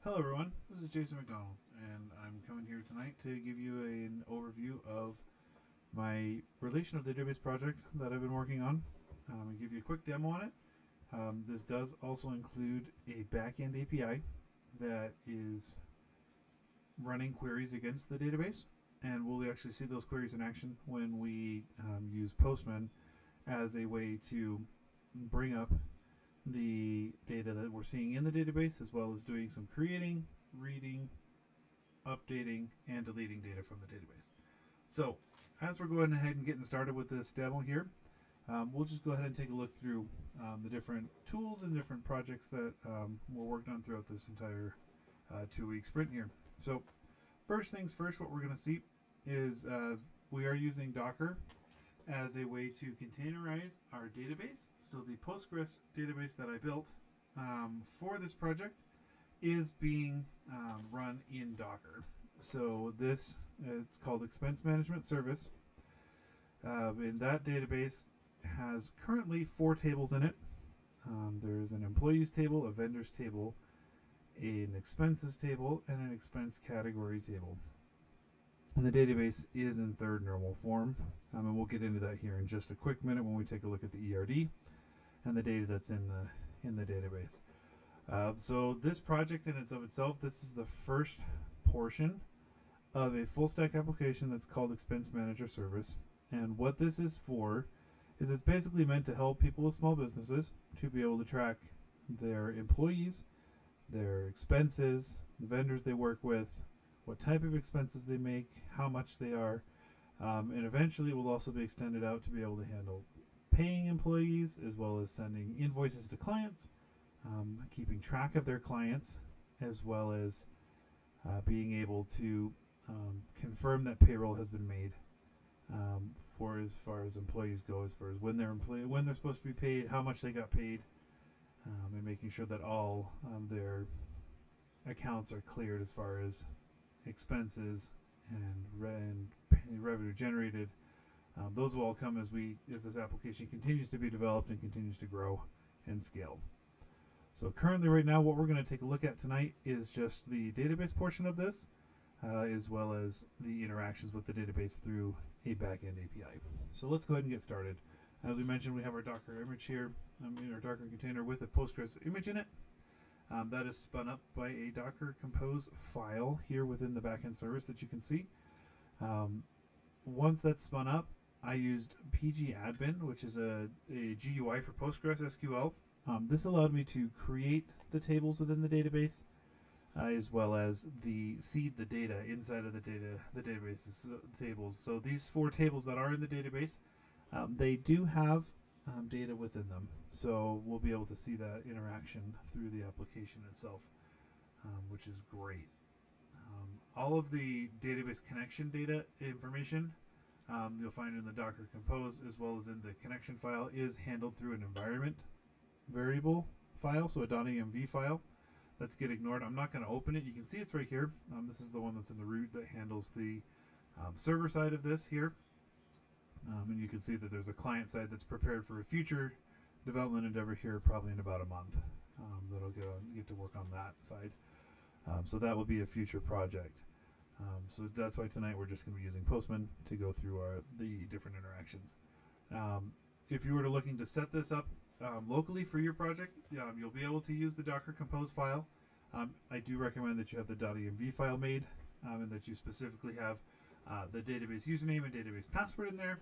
Hello, everyone. This is Jason McDonald, and I'm coming here tonight to give you an overview of my relational database project that I've been working on. I'll give you a quick demo on it. This does also include a backend API that is running queries against the database, and we'll actually see those queries in action when we use Postman as a way to bring up the data that we're seeing in the database, as well as doing some creating, reading, updating, and deleting data from the database. So, as we're going ahead and getting started with this demo here, we'll just go ahead and take a look through the different tools and different projects that we're working on throughout this entire 2 week sprint here. So, first things first, what we're going to see is we are using Docker as a way to containerize our database. So the Postgres database that I built for this project is being run in Docker. So this it's called Expense Management Service. And that database has currently 4 tables in it. There's an employees table, a vendors table, an expenses table, and an expense category table. And the database is in third normal form. And we'll get into that here in just a quick minute when we take a look at the ERD and the data that's in the database. So this project in itself, this is the first portion of a full stack application that's called Expense Manager Service. And what this is for is it's basically meant to help people with small businesses to be able to track their employees, their expenses, the vendors they work with, what type of expenses they make, how much they are, and eventually will also be extended out to be able to handle paying employees as well as sending invoices to clients, keeping track of their clients, as well as being able to confirm that payroll has been made for as far as employees go, as far as when they're supposed to be paid, how much they got paid, and making sure that all their accounts are cleared as far as expenses and revenue generated. Those will all come as this application continues to be developed and continues to grow and scale. So currently, right now, what we're going to take a look at tonight is just the database portion of this, as well as the interactions with the database through a backend API. So let's go ahead and get started. As we mentioned, we have our Docker image here, in our Docker container with a Postgres image in it. That is spun up by a Docker Compose file here within the backend service that you can see. Once that's spun up, I used pgadmin, which is a GUI for Postgres SQL. This allowed me to create the tables within the database, as well as seed the data inside of the database's tables. So these 4 tables that are in the database, they do have data within them. So we'll be able to see that interaction through the application itself, which is great. All of the database connection data information you'll find in the Docker Compose, as well as in the connection file, is handled through an environment variable file, so a .env file. That's get ignored. I'm not going to open it. You can see it's right here. This is the one that's in the root that handles the server side of this here. And you can see that there's a client side that's prepared for a future development endeavor here, probably in about a month. That'll get to work on that side. So that will be a future project. So that's why tonight we're just going to be using Postman to go through the different interactions. If you were looking to set this up locally for your project, you'll be able to use the Docker Compose file. I do recommend that you have the .env file made, and that you specifically have the database username and database password in there,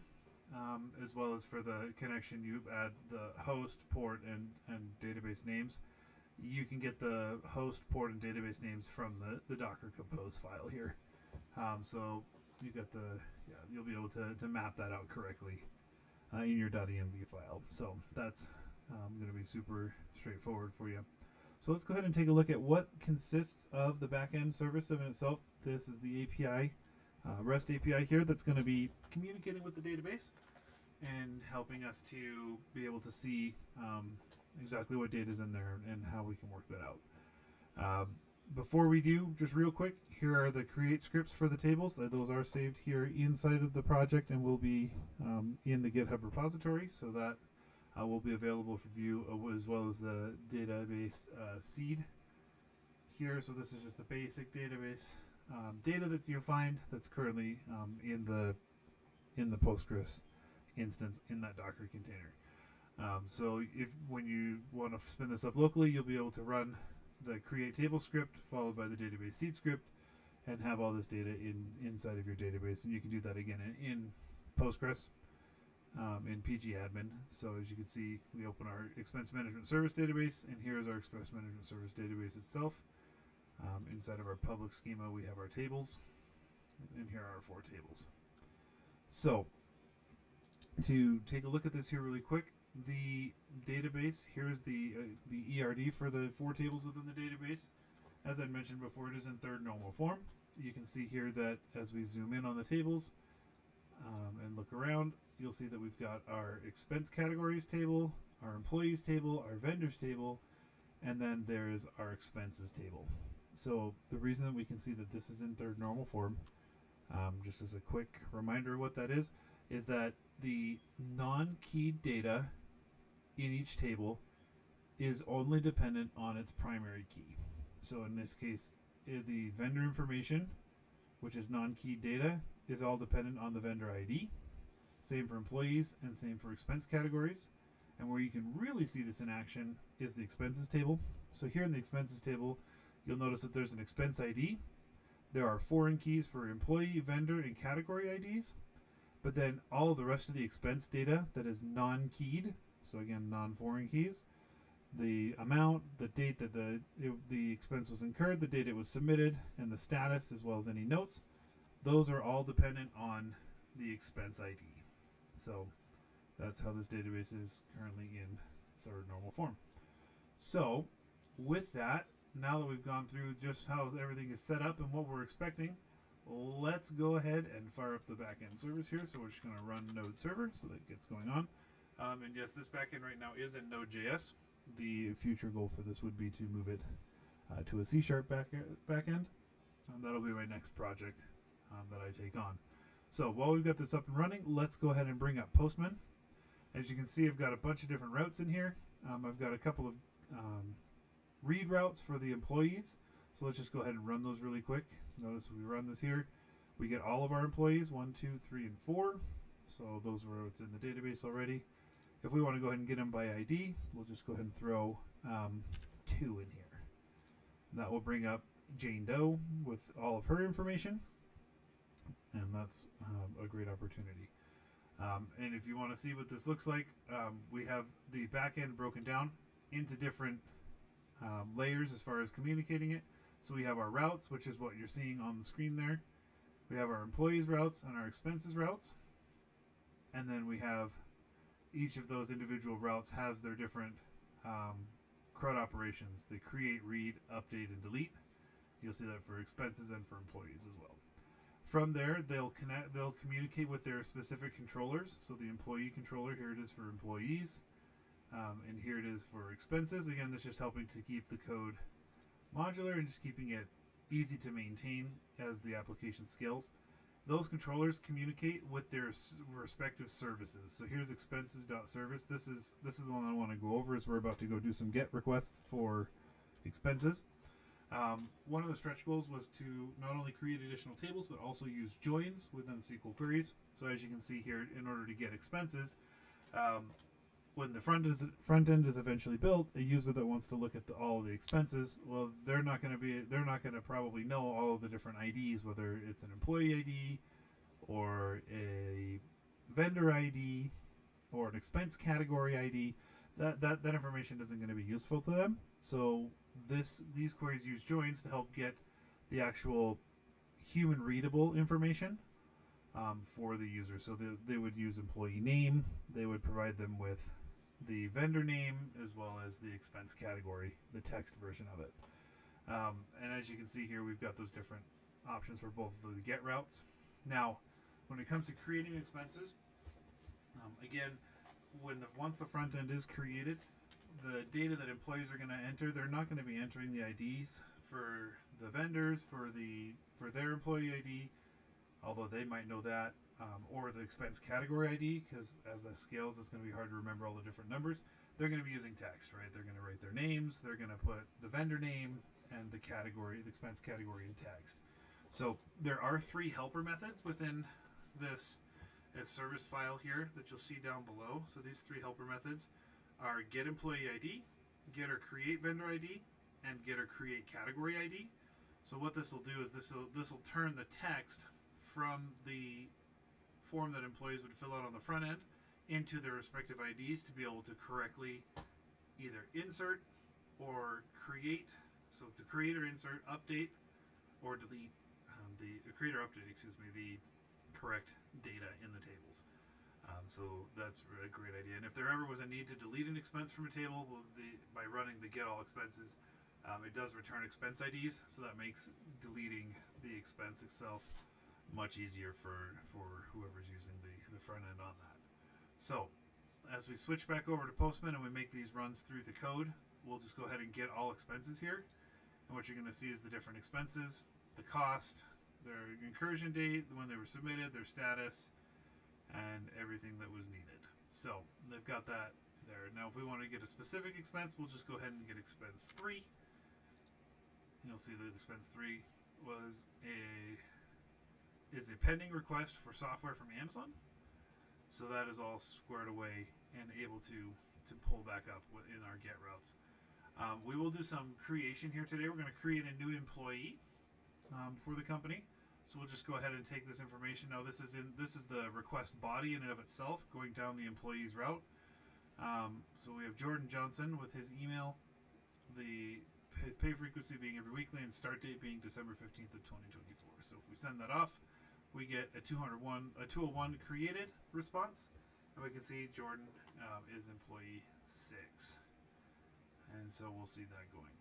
as well as for the connection you add the host, port, and database names. You can get the host, port, and database names from the Docker Compose file here. So you'll be able to map that out correctly in your .env file. So that's going to be super straightforward for you. So let's go ahead and take a look at what consists of the backend service in itself. This is the API, REST API here, that's going to be communicating with the database and helping us to be able to see exactly what data is in there and how we can work that out. Before we do, just real quick, here are the create scripts for the tables. Those are saved here inside of the project and will be in the GitHub repository, so that will be available for view, as well as the database seed here. So this is just the basic database data that you find that's currently in the Postgres instance in that Docker container. So if when you want to spin this up locally, you'll be able to run the create table script followed by the database seed script and have all this data inside of your database. And you can do that again in Postgres in pgadmin. So as you can see, we open our expense management service database, and here's our expense management service database itself. Inside of our public schema, we have our tables, and here are our 4 tables. So to take a look at this here really quick, the database, here's the ERD for the 4 tables within the database. As I mentioned before, it is in third normal form. You can see here that as we zoom in on the tables and look around, you'll see that we've got our expense categories table, our employees table, our vendors table, and then there's our expenses table. So the reason that we can see that this is in third normal form, just as a quick reminder of what that is that the non-keyed data in each table is only dependent on its primary key. So in this case, the vendor information, which is non-keyed data, is all dependent on the vendor ID. Same for employees and same for expense categories. And where you can really see this in action is the expenses table. So here in the expenses table, you'll notice that there's an expense ID. There are foreign keys for employee, vendor, and category IDs. But then all of the rest of the expense data that is non-keyed, so again, non-foreign keys, the amount, the date that the expense was incurred, the date it was submitted, and the status, as well as any notes, those are all dependent on the expense ID. So that's how this database is currently in third normal form. So with that, now that we've gone through just how everything is set up and what we're expecting, let's go ahead and fire up the backend service here. So we're just going to run node server so that it gets going on. And yes, this backend right now is in Node.js. The future goal for this would be to move it to a C# backend. That'll be my next project that I take on. So while we've got this up and running, let's go ahead and bring up Postman. As you can see, I've got a bunch of different routes in here. I've got a couple of read routes for the employees. So let's just go ahead and run those really quick. Notice we run this here. We get all of our employees, 1, 2, 3, and 4. So those were what's in the database already. If we want to go ahead and get them by ID, we'll just go ahead and throw 2 in here. And that will bring up Jane Doe with all of her information. And that's a great opportunity. And if you want to see what this looks like, we have the back end broken down into different layers as far as communicating it. So we have our routes, which is what you're seeing on the screen there. We have our employees routes and our expenses routes. And then we have each of those individual routes has their different CRUD operations. They create, read, update, and delete. You'll see that for expenses and for employees as well. From there, they'll communicate with their specific controllers. So the employee controller, here it is for employees, and here it is for expenses. Again, this is just helping to keep the code modular and just keeping it easy to maintain as the application scales. Those controllers communicate with their respective services. So here's expenses.service. This is the one I want to go over as we're about to go do some GET requests for expenses. One of the stretch goals was to not only create additional tables, but also use joins within SQL queries. So as you can see here, in order to get expenses, when the front end is eventually built, a user that wants to look at all of the expenses, well, they're not going to probably know all of the different IDs, whether it's an employee ID or a vendor ID or an expense category ID. That information isn't going to be useful to them. So these queries use joins to help get the actual human readable information for the user. So they would use employee name. They would provide them with the vendor name as well as the expense category, the text version of it. And as you can see here, we've got those different options for both of the GET routes. Now, when it comes to creating expenses, again, once the front end is created, the data that employees are going to enter, they're not going to be entering the IDs for the vendors, for their employee ID, although they might know that, or the expense category ID, because as that scales, it's going to be hard to remember all the different numbers. They're going to be using text, right? They're going to write their names, they're going to put the vendor name and the category, the expense category and text. So there are 3 helper methods within this service file here that you'll see down below. So these 3 helper methods are get employee ID, get or create vendor ID, and get or create category ID. So what this will do is this will turn the text from the form that employees would fill out on the front end into their respective IDs to be able to correctly either insert or create. So to create or insert, update, or delete create or update, the correct data in the tables. So that's a great idea. And if there ever was a need to delete an expense from a table, by running the get all expenses, it does return expense IDs, so that makes deleting the expense itself much easier for whoever's using the front end on that. So as we switch back over to Postman and we make these runs through the code, we'll just go ahead and get all expenses here. And what you're going to see is the different expenses, the cost, their incursion date, when they were submitted, their status, and everything that was needed. So they've got that there. Now if we want to get a specific expense, we'll just go ahead and get expense 3. And you'll see that expense 3 is a pending request for software from Amazon. So that is all squared away and able to pull back up in our get routes. We will do some creation here today. We're going to create a new employee for the company. So we'll just go ahead and take this information. Now this is the request body in and of itself, going down the employee's route. So we have Jordan Johnson with his email, the pay frequency being every weekly, and start date being December 15th of 2024. So if we send that off, we get a 201 created response, and we can see Jordan is employee 6, and so we'll see that going.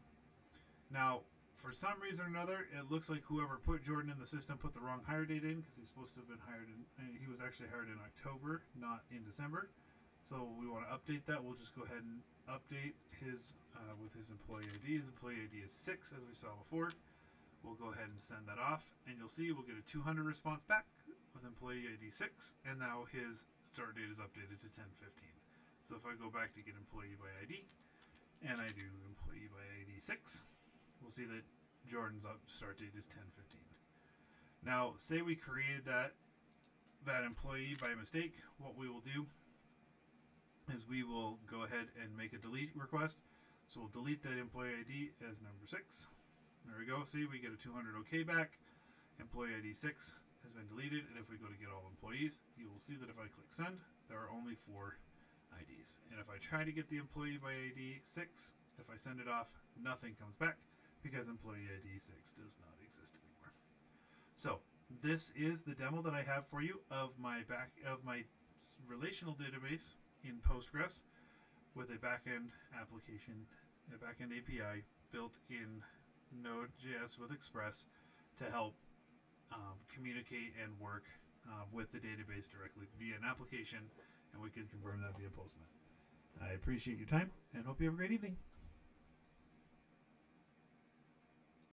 Now, for some reason or another, it looks like whoever put Jordan in the system put the wrong hire date in, because he's supposed to have been hired he was actually hired in October, not in December. So we want to update that. We'll just go ahead and update his with his employee ID. His employee ID is 6, as we saw before. We'll go ahead and send that off, and you'll see we'll get a 200 response back with employee ID 6, and now his start date is updated to 10/15. So if I go back to get employee by ID, and I do employee by ID 6, we'll see that Jordan's start date is 10/15. Now, say we created that employee by mistake. What we will do is we will go ahead and make a delete request. So we'll delete that employee ID as number 6. There we go. See, we get a 200 OK back. Employee ID 6 has been deleted. And if we go to get all employees, you will see that if I click send, there are only 4 IDs. And if I try to get the employee by ID 6, if I send it off, nothing comes back, because employee ID 6 does not exist anymore. So this is the demo that I have for you of my relational database in Postgres with a backend application, a backend API built in Node.js with Express to help communicate and work with the database directly via an application, and we can confirm that via Postman. I appreciate your time and hope you have a great evening.